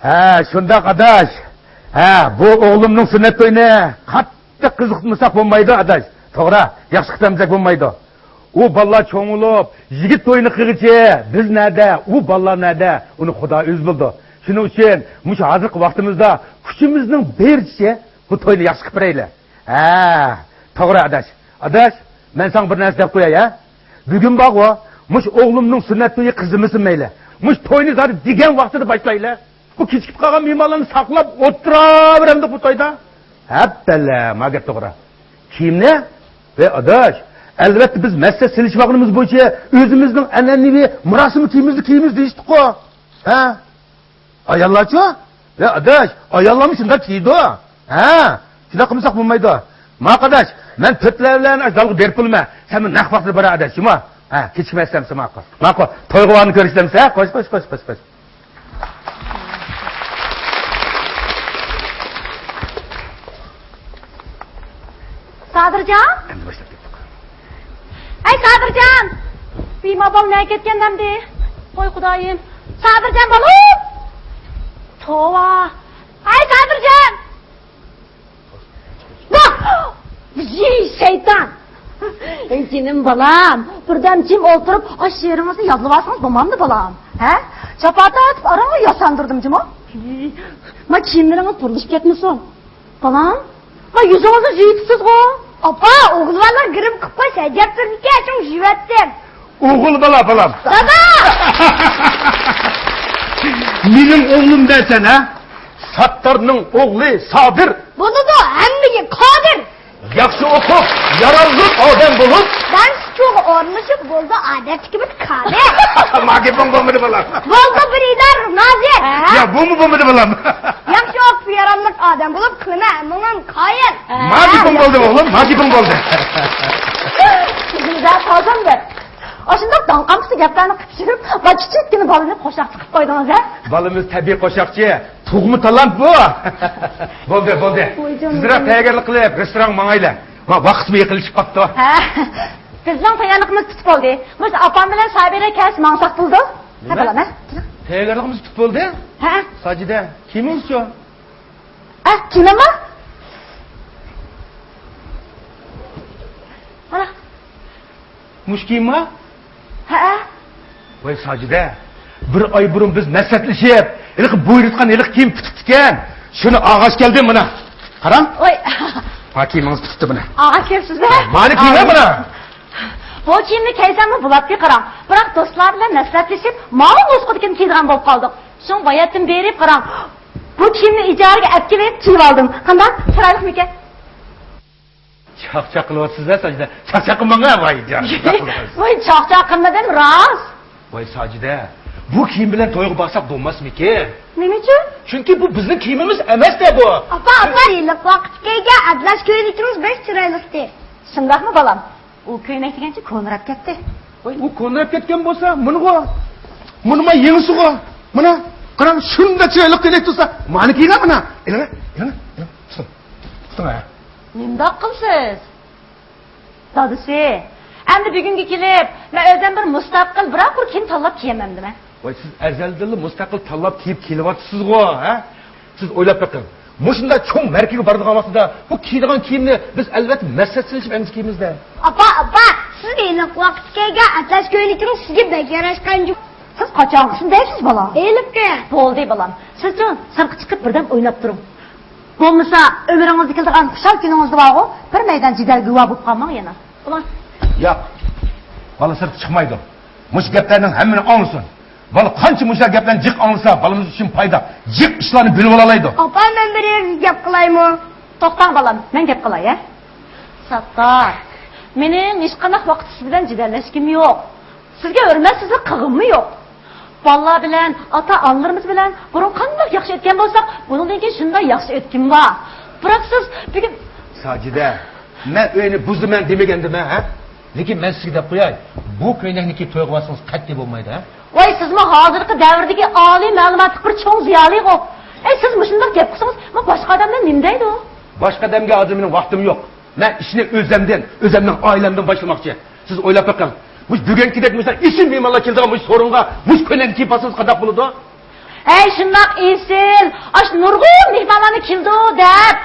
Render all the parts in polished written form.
Ha, şunda adaş. Ha, bu oğlumning sünnet to'yini qattiq qiziqmasak bo'lmaydi adaş. To'g'ri, yaxshi qilmasak bo'lmaydi. U bolalar cho'ngilib, yigit to'yini qilgichi, biz nada, u bolalar nada, uni Xudo o'z bildi. Shuning uchun, mush hozirgi vaqtimizda kuchimizning berishi bu to'yni yaxshi qilib beraylik. Ha, to'g'ri adaş. Adaş, men sana bir narsa deb qo'yay, ha? Bugun bog'o, mush o'g'limning sünnet to'yi qizimisin mayli. Mush to'yni zodi degan vaqtida boshlaylik. Bu kechikib qolgan mehmonlarni saqlab o'tiraveramdi bu to'yda. Happala, maga to'g'ri. Kimni? Ve adaş, elbette biz mesle silishmoqimiz bo'yicha o'zimizning an'anaviy murosimiy kiyimizni deyishdik-ku. Ha? Ayollar-chi? Ve adaş, ayollarmi shunday kiydi. Ha? Shunday qilmasak bo'lmaydi. Maqadaş, men to'tlarlarni zalga berib pulma. Sen men naq vaqtida bor adashmi? Ha, kechikmasam maqo. Maqo, to'yg'onni ko'rishlamsa, qo'sh. Sadirjon? Endi boshlab ketdik. Ay Sadirjon! Bemabol nega ketgandamdi? Qo'y xudoyim. Sadirjon bolam! Tova! Ay Sadirjon! Ey şeytan! Ey senin balam! Birden kim oturup o şiirimizi yazıvarsınız babamdı balam. He? Çapata atıp aramı yasandırdım cimo. Ma kimleriniz turulup ketmesin? Balam? Ma yüzünüzü jüyüksüz o. Apa, oğullarla girip kıpa secaptır bir kez çok jüvettim. Oğul balam. Baba! Benim oğlum dersen ha? Sattar'ның oğlu Sadir. Bunu da emmigi Kadir. Yaxşı okup, yararlı adam bulup. Ben çok ormuşuk buldu adet gibi Kadir. Magipon bulmadı balam. Buldu bir idar Nazir. Ya bu mu bulmadı balam? Yaxşı okup yaranlık adam bulup kına bunun kayın. Magipon buldu oğlum, Magipon buldu. Güzel kaldım ben. Aşında danqamsı gaplarını kıpşırıp, bak küçükkini balını koşak sıkıp koydunuz ha? Balımız tabii koşakçı. Tuğmu talant bu. Buldu. Sizlere tayyorlik qilib, restoran mangayla. Vaqt bir yıkılışıp baktı. Ha, bizden tayyorlikimiz tutip oldu. Biz apam bilen Sabire kes mangsak buldu. Ne balam ha? Tayyorligimiz tutip oldu. Ha? Sacide, kimiz şu? Ha, kime mi? Ana. Muş kim mi? Ha? Vay Sacide, bir ay burun biz mesletlişip, ilik buyurtkan ilik kiyim tutukken, şunu ağaç geldi bana. Karan? Oy. Ha kiyiminiz tuttu bana. Ağa kimsiz be? Mani kiyime bana? Bu kiyimni kaysanmi bulat bir qaram. Biroq do'stlar bilan nasratlashib, ma'lum o'zqodikin kiydigan bo'lib qoldik. So'ng bayatdan berib qaram. Bu kiyimni ijaraga olib kelib kiyib oldim. Qanday? Chiroylimi? Çak kılıvatsızlar Sacide. Çak bana vay can. Voy çaq qilmadim rost. Vay Sacide. Bu kiyim bilen toyga baksak bo'lmas mı ki? Nima uchun? Çünkü bu bizim kiyimimiz emas de bu. Apa, yillik vaqtga atlas ko'ylakimiz besh chiroylikdi. Shundaqmi balam? U ko'ylak degancha ko'nrab ketdi. Voy, u ko'nrab ketgan bo'lsa, bunima yengisi-ku. Mana, qarang, shunda chiroyli ko'ylak tursa, mani kiygan mana. Yana. Tutun ha. Nimdoq qilsiz? Dadisi, endi bugunga kelib, men o'zim bir mustaqil biroq bir kiyim tanlab kiyamamdimi? Voy, siz azaldili mustaqil tanlab kiyib kelyapsizku, ha? Siz o'ylab baqqan. Mushunda cho'ng markaga boradigan vaqtida bu kiydigan kiyimni biz albatta maslahatlashib emas kiymizda. Apa, siz yillik vaqtga atlas ko'ylakimiz sizga bekarashgan yo'q. Siz qachon shundaysiz bolam? Elibga. Bo'ldi bolam. Siz-chi sirtqa chiqib birdan o'ynab turing. Bo'lmasa ömrünüzde keldigan xushal kuningizni borgu, bir meydan jidal guvo bo'lib qolmang yana. Ulan. Yo'q. Bola sirtqa chiqmaydi. Mush gaplarning hammani anglasin. Bola qancha mushlar gaplarni jiq anglasa, bolamiz uchun foyda. Jiq ishlarni bilib olaydi. Apa, men bir gap qilaymi? To'xtang bolam, men gap qilay, ha? Sattar. Mening hech qanday vaqt siz bilan jidallashkim yo'q. Sizga hurmatsizlik qilg'immi yo'q. Balla bilen, ata-analarımız bilen, burun qanday yaxshi etgan bo'lsak, bundan keyin shunday yaxshi etkim bor. Biroq siz bugun Sacide, men uyni buzaman demagandim ha? Lekin men sizga deb qo'yay, bu ko'ylakni kiyib to'yga borsangiz qat'iy bo'lmaydi ha? Voy, sizmi hozirgi davrdagi oliy ma'lumotli bir cho'ng ziyoli-ku. Siz shunday gap qilsangiz, men boshqa odamdan nima deydi u? Boshqa odamga hozir mening vaqtim yo'q. Men ishni o'zimning oilamdan boshlamoqchi. Siz o'ylab baqqan. Mush bugunkidek mesela işin mehmonlar keldigan mush sorunga mush ko'ylak kiyib olsangiz qanday bo'ladi? Ey şundaq esil, aş nurgun mehmanlarni keldi deb.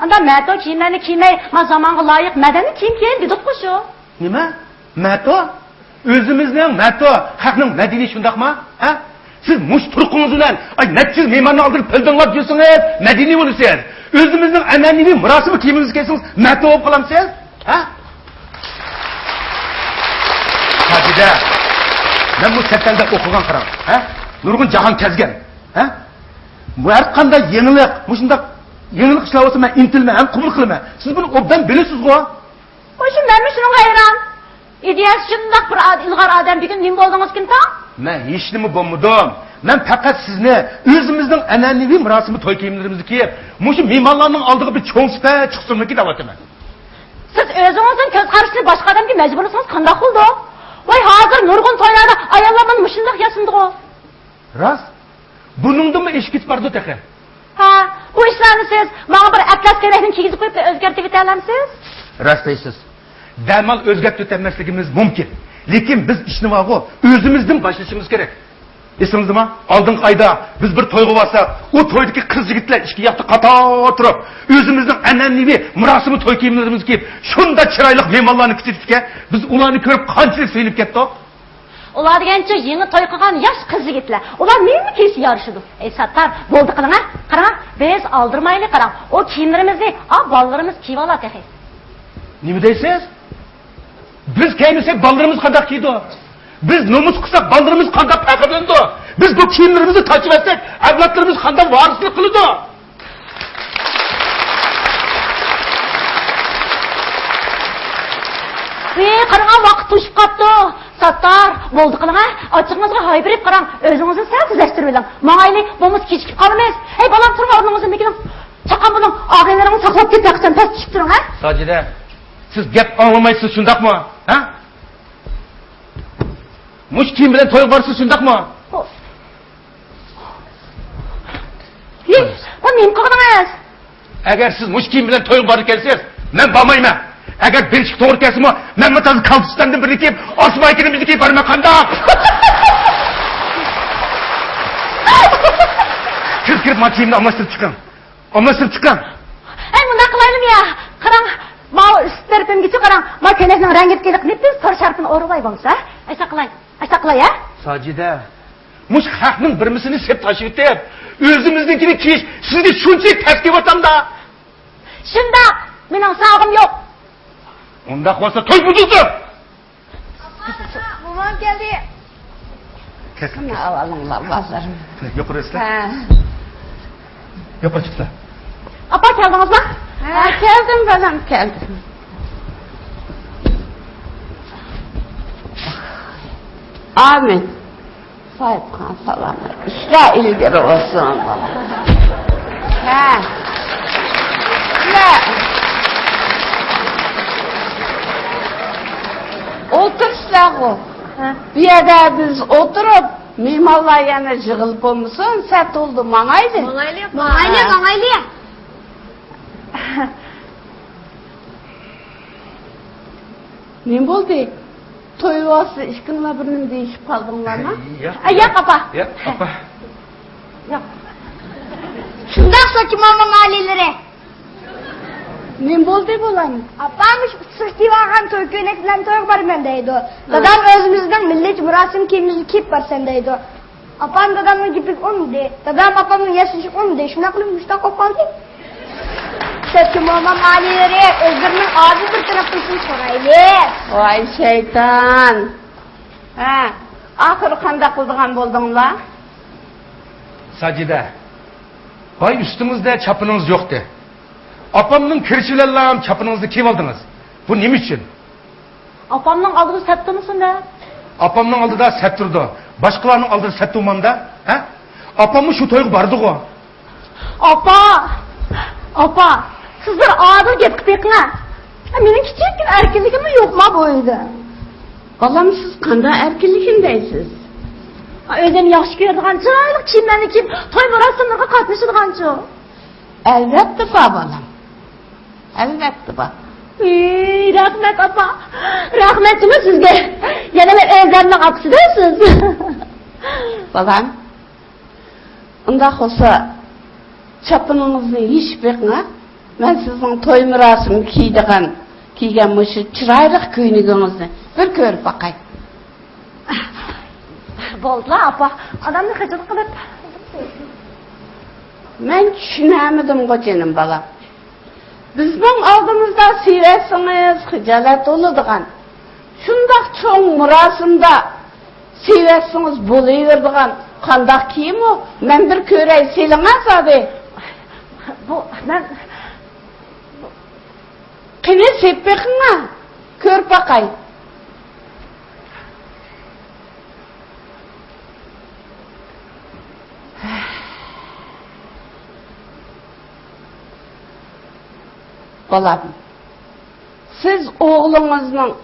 Anda mato kiyimlarni kiymay, ma zamonga loyiq madaniy kiyim kiyin dedik-ku shu. Nima? Mato? O'zimizning mato, xalqning madaniy shundaqmi? Ha? Siz mush turqingiz bilan ay nechiz mehmonni oldirib pildinglar desangiz, madaniy bo'lasiz. O'zimizning an'anaviy murosimi kiyimimiz kelsangiz, mato bo'lib qolamsiz? Ha? Sajida. Men bu chetda o'qigan qarang, ha? Nurg'un jahon kezgan, ha? Bu har qanday yangilik, shundaq yangilik ishlab olsa men intilma, ham qabul qilma. Siz buni obdan bilasizmi? O'sha men shunga hayron. İdeyasi shundaq bir ilg'or odam bugun nima bo'ldingiz kim ta? Men hech nima bo'lmadim. Men faqat sizni o'zimizning an'anaviy murosimi to'y kiyimlarimizni kiyib, mushu mehmonlarning oldiga bir cho'ng sifat chiqsinmi deyapman. Siz o'zingizning ko'z qarashini boshqa odamga majburlasangiz qanday bo'ldi? Voy hozir nurg'un to'ylarda ayollar mana mushundaq yasindi-ku. Rost? Buningdimi ish ketib bordi taqa? Ha, bu ishlarni siz menga bir atlas kerakni kiygizib qo'yib o'zgartirib keta olamsiz? Rost deysiz. Damal o'zgartirib o'tmasligimiz mumkin. Lekin biz ishni vaqo o'zimizdan boshlashimiz kerak. Esingizmi? Oldingi oyda biz bir to'yga borsak, u to'ydagi qiz yigitlar ikki yoqda qator turib, o'zimizning an'anaviy murosimi to'y kiyimlarimizni kiyib, shunda chiroyli mehmonlarni kutishga, biz ularni ko'rib qanchalik sevinib ketdik. Ular degancha yangi to'y qilgan yosh qiz yigitlar. Ular nima kiyib yarishadi? Ey Sattar, bo'ldi qiling-a? Qarang, biz oldirmaylik qarang. O kiyimlarimizni, bolalarimiz kiyib oladi ekan. Nima deysiz? Biz kiymasak bolalarimiz qanday kiydi? Biz nomus qilsak bolalarimiz qanday taqilindi? Biz bu kiyimlarimizni tashib etsak, avlodlarimiz qanday varislik qiladi? Qarang, vaqt to'shib qopti. Sattar, bo'ldi qiling-a? Ochiqingizga haybrib qarang, o'zingizni sal tezlashtirib oling. Mangayli, bo'lmasa kechikib qolmaysiz. Ey bolam, turib o'rningizdan mekin. Chaqan buning og'aylaringni saqlab ketmoqdan past tushib turing-a? Sajida, siz gap anglamaysiz, shundaqmi? Ha? Mush kiyim bilan to'yga borsiz, shundaqmi? Bu nima qildingiz? Agar siz mush kiyim bilan to'yga borib kelsangiz, men bormayman. Agar birinchi to'g'ri kelsimi, men mutaz kaltistondan birini kiyib, osmaykini bizni kiyib borman qandoq? Kirib kiyimni almashtirib chiqing. Almashtirib chiqing. Ey, bunda qilaylik ya. Qarang, ma istarpimgacha qarang. Ma kenakning rangi kelib qilibsiz, tor sharpini o'rg'ay bo'lsa. Aysa qilay. Aysa qilay ya. Sajida, mush xalqning birmisini sep tashib etib, o'zimiznikini kiyish sizga shunchalik taskin o'tamda. Shunda, mening sog'im yo'q. Unda qo'ysa to'y buzildi. Momam keldi. Qani avalinglar bazarim. Yo'qirasizlar. Ha. Yo'qirchiqlar. Apa keldingizmi? Ha, keldim balam, keldim. Amin. Sayıpkan salamı. İsrail ilgiri olsun bana. Ha. Ne? Oturuşlar o. Bir yerde biz oturup mimarlar yana jığılıp olmuşsun, set oldu mangaydı. Mangaylı. Ne oldu? Toy olsa işkinle birinin değişip kaldınlar mı? Yok apa. Yok apa. Yok. Şundan soki mamam aileleri. Ne oldu bulanın? Apamış sırtıvagan toy köynekinden toy var bendeydi. Dadam özümüzden millet murasim kiyimimizi kiyip var sendeydi. Apam dadamın gipik olmadı. Dadam apamın yaşışık olmadı. Şuna kılım müştak olmadı. Soki mamam aileleri özlerinin ağzı bir tarafını soraylı. Vay şeytan. Ha, ahır kanda kıldığın buldunlar. Sajida, vay üstünüzde çapınız yoktu. Apamның kirşilerle çapınızı kim aldınız? Bu neyim için? Apamның aldığı sette misin de? Apamның aldı da set durdu. Başkalarının aldığı set durmanda. Ha? Apamın şu toygu bardı o. Apa, sizler adil gep gittin ha? Benim küçük erkinliğim mi yok mu boydu? Balam siz kanda erkinlikindeysiz. Özüm yaxşı gördüğün çıraylık kiyimlerini kiyip toy murasimlerine katmışıdığın ço. Elbette babalam. Elbette bak. Rahmet apa. Rahmetimi sizge. Yana ben özlemden kapısı değilsiniz. Balam. Undaq olsa, çapınınızı hiç bekine, ben sizin toy mirasını kiygen mışı çıraylık köynügünüzü bir körüp bakay. Boldular apa. Adamni hıcılık kılıp. Ben düşünemedim kocanım balam. Bizden aldığımızda siresiniz, hıcalat oluduğun. Şundak çoğun murasımda siresiniz buluyverdiğin. Kandak kiyim o? Ben bir körey silinmez abi. Bu ben Kine seppeğine kör bakay. Balam, siz oğlunuzun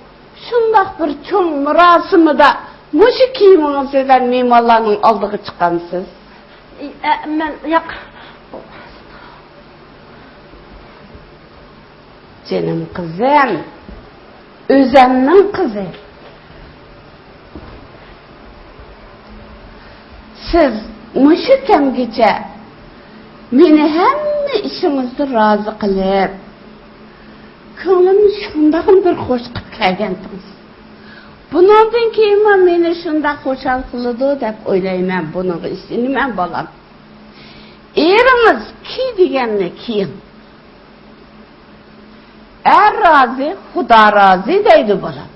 şundak bir çoğun murasımı da muşu kiyiminiz eden mimarlarının aldığı çıkansız. ben yak Canım kızım, özemnin kızı. Siz muşu temgice meni hemme işinizde razı kılıp, könlümü şundağın bir hoş kıp kelgendiniz. Bundan keyin meni şundaq hoşal kılıdı dep oylayman bunun işini men balam. Eriniz ki degenni kiyin. Er razı, Huda razı deydi balam.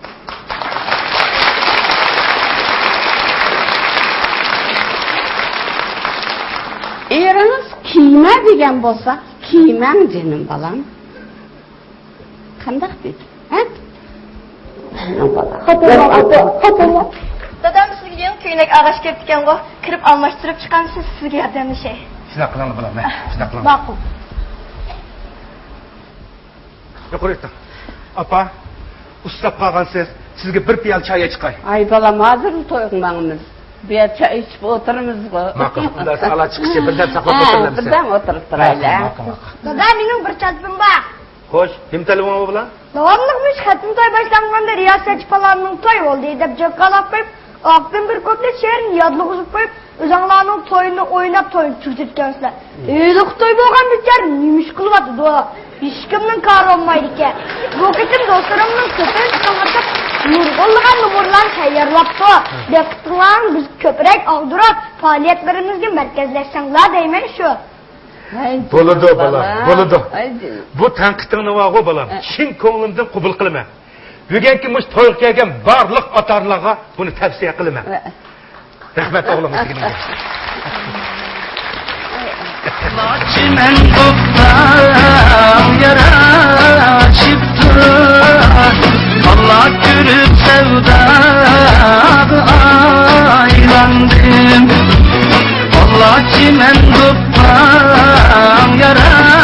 Eriniz kiyme degen bolsa, kiymen canım balam. Kandak dedi, he? Hatırla. Dadam sizge yeni köynek ağaç keptiken go, kirip almaştırıp çıkan siz sizge yardımlı şey. Şuna kılanı balam, şuna kılanı. Bakın. Yukarı ettim. Apa, ustab kalgansız, sizge bir piyal çaya çıkay. Ay balam, hazır mı toyğunmağımız? Bir çay içip oturumuz go. Makul, bunda ala çıkışı birden saklap oturlar mısın? Birden oturup durayla. Dada benim bir çatım var. Hoş, kim telefonu bulan? Doğanlıkmış hatim toy başlanğanda riyasetçi falanның toy oldu edip cakkalap koyup, aktın bir köpte şehrin yadlı kuzup koyup, özаңларның toyunu oynap toyunu çürtütkensler. Öylük toy bolgan bitler, neymiş kılıvatı doğa. Hiç kimnin karı olmaydı ki. Bu ketim dostlarımның köpeğin çıkanlatıp, nurgulluğan numurlan tayarlaptı. Dektılan biz köprek aldırıp, faaliyetlerimizde merkezleşsenler değmeli şu. Boludu balam, boludu. Bu tanqıtını vağı balam, şin ko'nglimdan qabul qilma. Bugungi mush to'yga kelgan barliq otarlarga buni tavsiya qilaman. Rahmat o'g'lim. Laçmen koktan yara çıktı, Allah görüp sevdadı aylandım. Allah çimen koktan yara